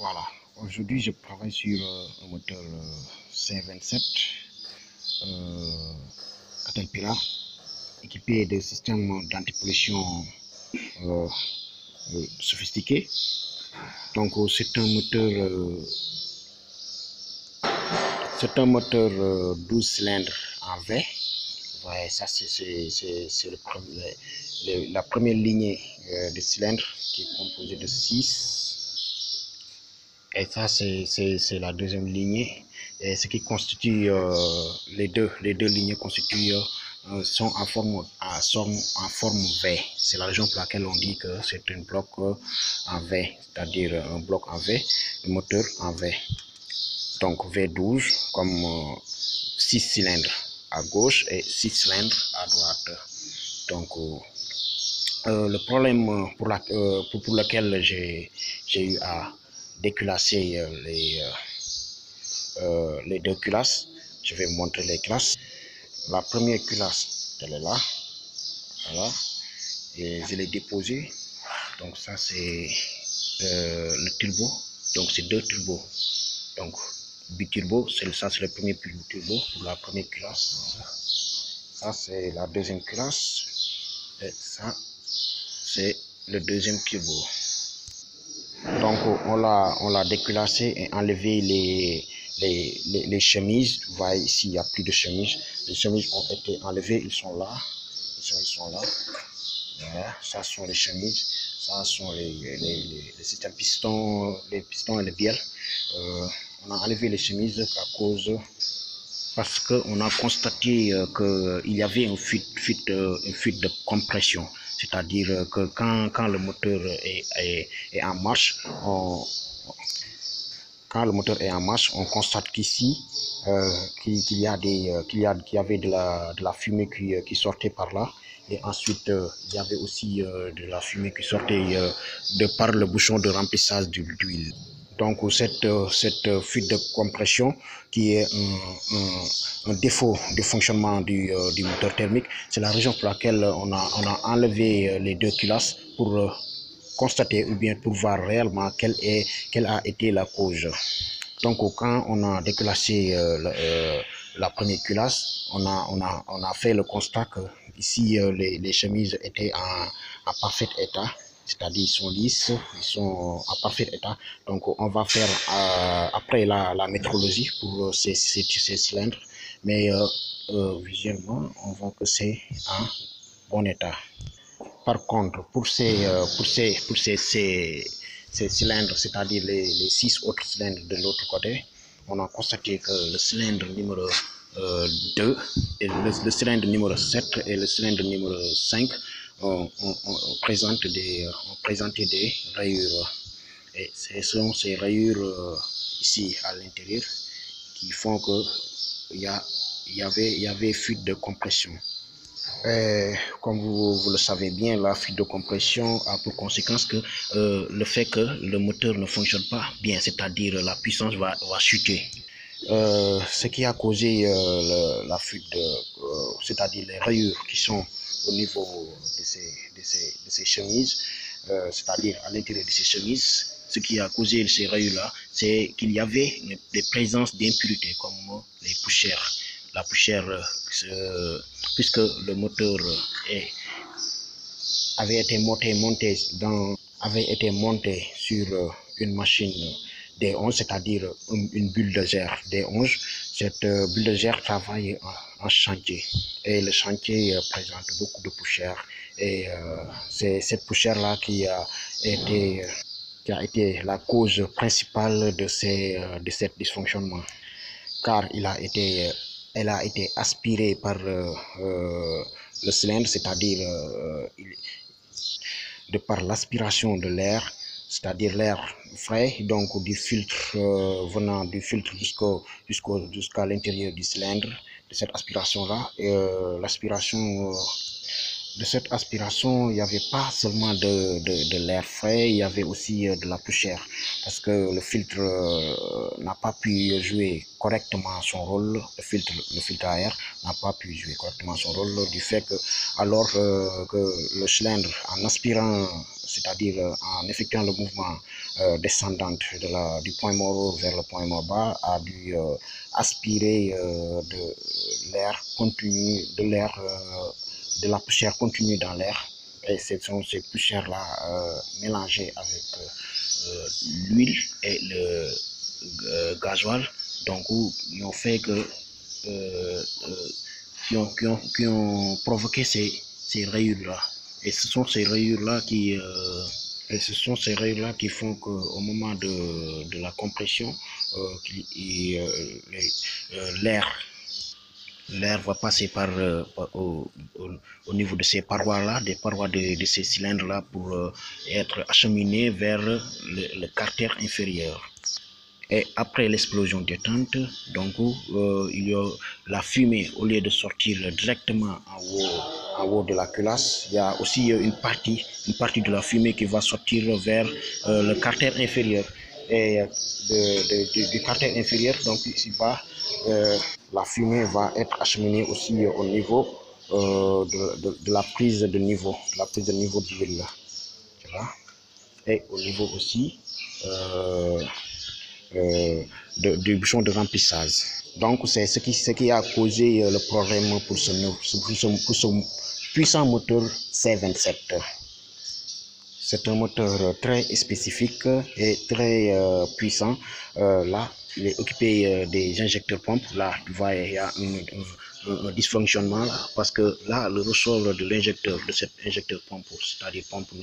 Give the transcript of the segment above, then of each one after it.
Voilà, aujourd'hui je travaille sur un moteur C27 Caterpillar équipé de systèmes d'antipollution sophistiqués. Donc c'est un moteur 12 cylindres en V. Ouais, ça c'est la première lignée de cylindres qui est composée de 6. Et ça, c'est la deuxième lignée. Et ce qui constitue les deux lignées sont en forme V. C'est la raison pour laquelle on dit que c'est un bloc en V, c'est-à-dire un bloc en V, un moteur en V. Donc V12 comme 6 cylindres à gauche et 6 cylindres à droite. Donc le problème pour lequel j'ai eu à déculasser les deux culasses. Je vais vous montrer les classes. La première culasse, elle est là. Voilà. Et je l'ai déposée. Donc ça c'est le turbo. Donc c'est deux turbos. Donc biturbo, ça c'est le premier turbo pour la première culasse. Ça c'est la deuxième culasse. Et ça c'est le deuxième turbo. Donc on l'a déculassé et enlevé les chemises. Vous voyez ici il n'y a plus de chemises. Les chemises ont été enlevées, ils sont là. Ils sont là. Voilà, ça sont les chemises. Ça sont les systèmes pistons, les pistons et les bielles. On a enlevé les chemises parce qu'on a constaté qu'il y avait une fuite de compression. C'est-à-dire que quand le moteur est en marche, on constate qu'ici, qu'il y avait de la fumée qui sortait par là. Et ensuite, il y avait aussi de la fumée qui sortait de par le bouchon de remplissage d'huile. Donc cette fuite de compression qui est un défaut de fonctionnement du moteur thermique, c'est la raison pour laquelle on a enlevé les deux culasses pour constater ou bien pour voir réellement quelle a été la cause. Donc quand on a déclassé la première culasse, on a fait le constat que ici les chemises étaient en parfait état. C'est-à-dire ils sont lisses, ils sont en parfait état. Donc on va faire après la métrologie pour ces cylindres. Mais visuellement, on voit que c'est en bon état. Par contre, pour ces cylindres, c'est-à-dire les 6 autres cylindres de l'autre côté, on a constaté que le cylindre numéro 2, et le cylindre numéro 7 et le cylindre numéro 5 ont présenté des rayures. Et ce sont ces rayures ici à l'intérieur qui font qu'il y avait fuite de compression. Comme vous le savez bien, la fuite de compression a pour conséquence que le fait que le moteur ne fonctionne pas bien, c'est-à-dire la puissance va chuter. Ce qui a causé la fuite, c'est-à-dire les rayures qui sont au niveau de ces chemises, c'est-à-dire à l'intérieur de ces chemises, ce qui a causé ces rayures-là, c'est qu'il y avait des présences d'impuretés comme les poussières. La poussière, puisque le moteur avait été monté sur une machine D11, c'est-à-dire une bulldozer D11. Cette bulldozer travaille en chantier et le chantier présente beaucoup de poussière et c'est cette poussière-là qui a été la cause principale de cet dysfonctionnement, car elle a été aspirée par le cylindre, c'est-à-dire de par l'aspiration de l'air, c'est-à-dire l'air frais, donc du filtre venant du filtre jusqu'à l'intérieur du cylindre, de cette aspiration-là. De cette aspiration, il n'y avait pas seulement de l'air frais, il y avait aussi de la poussière, parce que le filtre n'a pas pu jouer correctement son rôle, le filtre à air n'a pas pu jouer correctement son rôle, du fait que alors que le cylindre, en aspirant c'est-à-dire en effectuant le mouvement descendant du point mort haut vers le point mort bas, a dû aspirer de l'air continu, de la poussière continue dans l'air. Et ce sont ces poussières-là mélangées avec l'huile et le gasoil, donc ils ont fait que qui ont provoqué ces rayures-là. Et ce sont ces rayures-là qui font qu'au moment de la compression, l'air va passer au niveau de ces parois-là, des parois de ces cylindres-là, pour être acheminé vers le carter inférieur. Et après l'explosion détente, donc il y a la fumée, au lieu de sortir directement en haut de la culasse, il y a aussi une partie de la fumée qui va sortir vers le carter inférieur. Et du carter inférieur, donc la fumée va être acheminée aussi au niveau de la prise de niveau, de l'huile. Et au niveau aussi du bouchon de remplissage. Donc c'est ce qui a causé le problème pour ce puissant moteur C27. C'est un moteur très spécifique et très puissant. Là, il est équipé des injecteurs pompes. Là, tu vois, il y a un dysfonctionnement là, parce que là, le ressort de l'injecteur, de cet injecteur pompe, c'est-à-dire pompe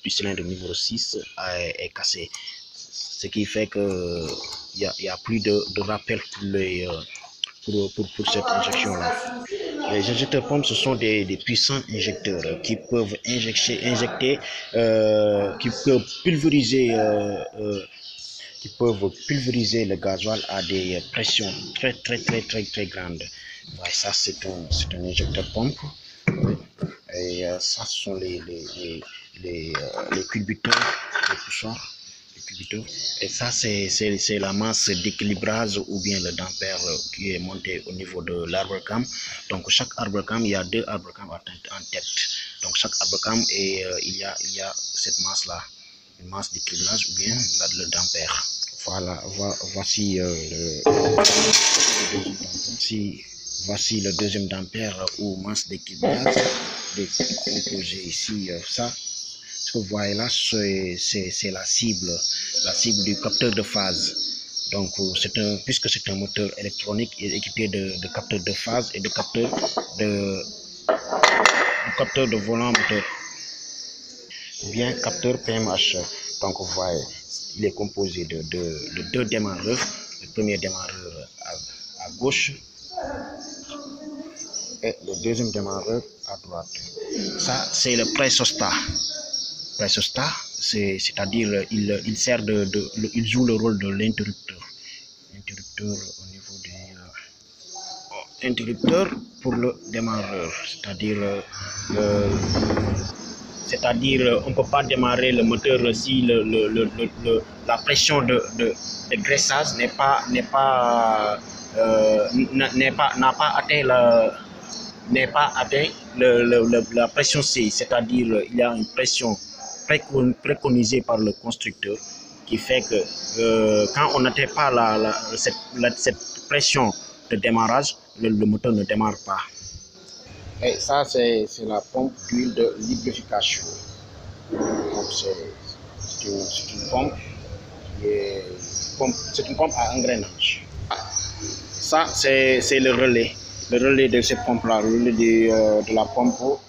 du cylindre numéro 6, est cassé. Ce qui fait qu'il n'y a plus de rappel pour cette injection-là. Les injecteurs pompes, ce sont des puissants injecteurs qui peuvent injecter, qui peuvent pulvériser le gasoil à des pressions très grandes. Ouais, ça, c'est un injecteur pompe. Et ça, ce sont les culbuteurs, les poussoirs. Et ça, c'est la masse d'équilibrage ou bien le dampère qui est monté au niveau de l'arbre cam. Donc chaque arbre cam, il y a 2 arbres cam en tête. Donc chaque arbre cam, il y a cette masse-là, une masse d'équilibrage ou bien le dampère. Voilà, voici voici le deuxième dampère ou masse d'équilibrage composé ici. Ça, ce que vous voyez là, c'est la cible du capteur de phase. Donc, puisque c'est un moteur électronique, il est équipé de capteurs de phase et de capteurs de volant moteur, bien capteur PMH. Donc, vous voyez, il est composé de 2 démarreurs. Le premier démarreur à gauche et le deuxième démarreur à droite. Ça, c'est le pressostat. C'est-à-dire il sert il joue le rôle de l'interrupteur au niveau des interrupteur pour le démarreur, c'est-à-dire on ne peut pas démarrer le moteur si la pression de graissage n'a pas atteint la pression C, c'est-à-dire il y a une pression préconisée par le constructeur qui fait que quand on n'atteint pas cette pression de démarrage, le moteur ne démarre pas. Et ça, c'est la pompe d'huile de lubrification. Donc c'est une pompe c'est une pompe à engrenage. Ça, c'est le relais de cette pompe-là, le relais de la pompe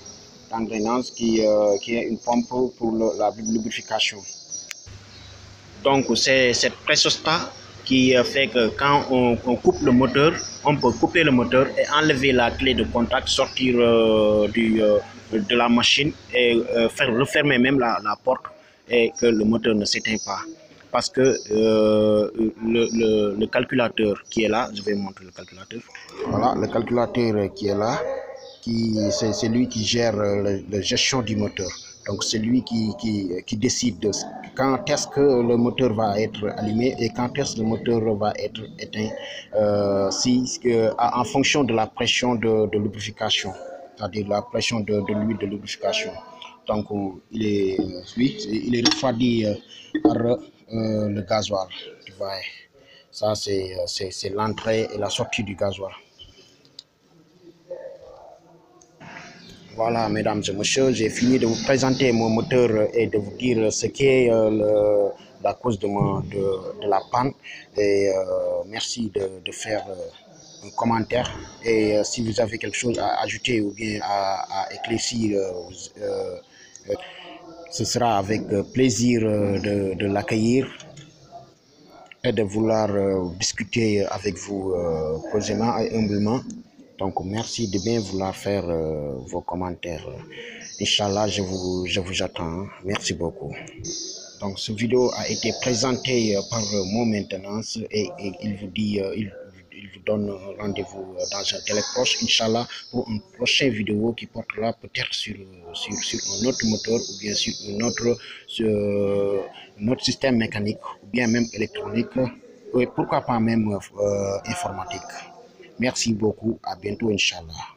d'engrenage qui est une pompe pour la lubrification. Donc, c'est cette pressostat qui fait que quand on coupe le moteur, on peut couper le moteur et enlever la clé de contact, sortir de la machine et refermer même la porte et que le moteur ne s'éteint pas. Parce que le calculateur qui est là, je vais montrer le calculateur. Voilà, le calculateur qui est là, c'est lui qui gère la gestion du moteur. Donc c'est lui qui décide de quand est-ce que le moteur va être allumé et quand est-ce que le moteur va être éteint, en fonction de la pression de lubrification, c'est-à-dire la pression de l'huile de lubrification. Donc il est refroidi par le gasoil. Tu vois, ça c'est l'entrée et la sortie du gasoil. Voilà, mesdames et messieurs, j'ai fini de vous présenter mon moteur et de vous dire ce qu'est la cause de la panne. Et merci de faire un commentaire. Et si vous avez quelque chose à ajouter ou bien à éclaircir, ce sera avec plaisir de l'accueillir et de vouloir discuter avec vous posément et humblement. Donc, merci de bien vouloir faire vos commentaires. Inch'Allah, je vous attends. Merci beaucoup. Donc, cette vidéo a été présentée par Mo Maintenance et il vous dit, il vous donne rendez-vous dans un délai proche, Inch'Allah, pour une prochaine vidéo qui portera peut-être sur un autre moteur ou bien sur un autre système mécanique ou bien même électronique et pourquoi pas même informatique. Merci beaucoup. À bientôt, Inch'Allah.